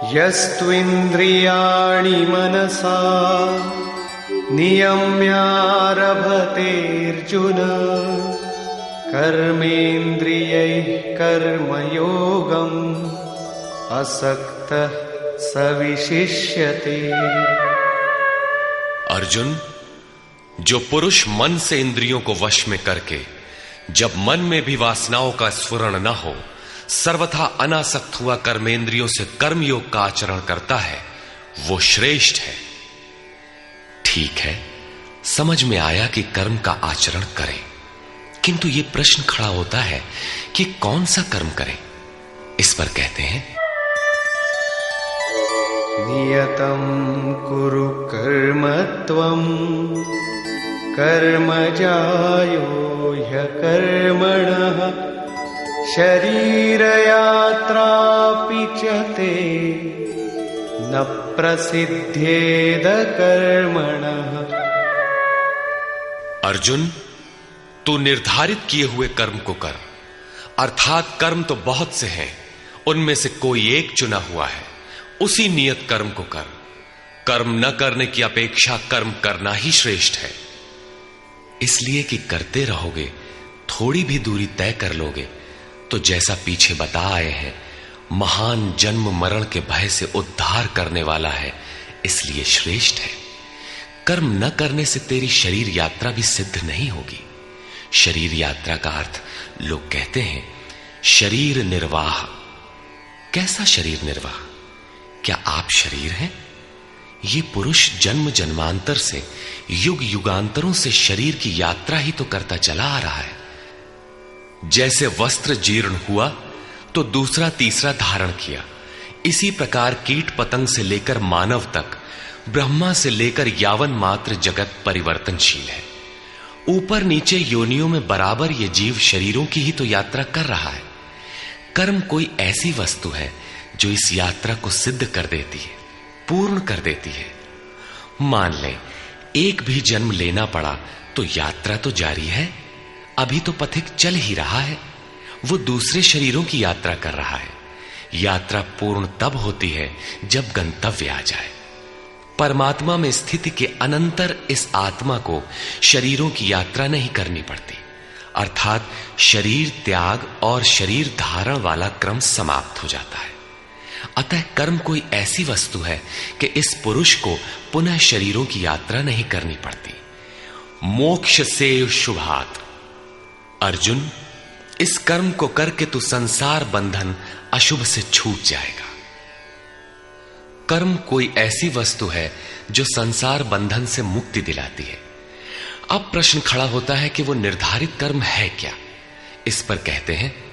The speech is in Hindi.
यस्त्विन्द्रियाणि मनसा नियम्यारभतेऽर्जुन कर्मेन्द्रियैः कर्मयोगम् असक्तः स विशिष्यते। अर्जुन, जो पुरुष मन से इंद्रियों को वश में करके जब मन में भी वासनाओं का स्फुरण न हो सर्वथा अनासक्त हुआ कर्मेंद्रियों से कर्मयोग का आचरण करता है, वो श्रेष्ठ है। ठीक है, समझ में आया कि कर्म का आचरण करें, किंतु ये प्रश्न खड़ा होता है कि कौन सा कर्म करें। इस पर कहते हैं, नियतं कुरु कर्म त्वं कर्मजायो ह्यकर्मणः शरीरयात्रापि च ते न प्रसिद्ध्येद कर्मणः। अर्जुन, तू निर्धारित किए हुए कर्म को कर, अर्थात कर्म तो बहुत से हैं, उनमें से कोई एक चुना हुआ है, उसी नियत कर्म को कर। कर्म न करने की अपेक्षा कर्म करना ही श्रेष्ठ है, इसलिए कि करते रहोगे, थोड़ी भी दूरी तय कर लोगे तो जैसा पीछे बता आए हैं, महान जन्म मरण के भय से उद्धार करने वाला है, इसलिए श्रेष्ठ है। कर्म न करने से तेरी शरीर यात्रा भी सिद्ध नहीं होगी। शरीर यात्रा का अर्थ लोग कहते हैं शरीर निर्वाह। कैसा शरीर निर्वाह? क्या आप शरीर हैं? ये पुरुष जन्म जन्मांतर से युग युगांतरों से शरीर की यात्रा ही तो करता चला आ रहा है। जैसे वस्त्र जीर्ण हुआ तो दूसरा तीसरा धारण किया, इसी प्रकार कीट पतंग से लेकर मानव तक, ब्रह्मा से लेकर यावन मात्र जगत परिवर्तनशील है। ऊपर नीचे योनियों में बराबर ये जीव शरीरों की ही तो यात्रा कर रहा है। कर्म कोई ऐसी वस्तु है जो इस यात्रा को सिद्ध कर देती है, पूर्ण कर देती है। मान ले एक भी जन्म लेना पड़ा तो यात्रा तो जारी है, अभी तो पथिक चल ही रहा है, वो दूसरे शरीरों की यात्रा कर रहा है। यात्रा पूर्ण तब होती है जब गंतव्य आ जाए। परमात्मा में स्थिति के अनंतर इस आत्मा को शरीरों की यात्रा नहीं करनी पड़ती, अर्थात शरीर त्याग और शरीर धारण वाला क्रम समाप्त हो जाता है। अतः कर्म कोई ऐसी वस्तु है कि इस पुरुष को पुनः शरीरों की यात्रा नहीं करनी पड़ती। मोक्ष से शुभात। अर्जुन, इस कर्म को करके तू संसार बंधन अशुभ से छूट जाएगा। कर्म कोई ऐसी वस्तु है जो संसार बंधन से मुक्ति दिलाती है। अब प्रश्न खड़ा होता है कि वो निर्धारित कर्म है क्या? इस पर कहते हैं,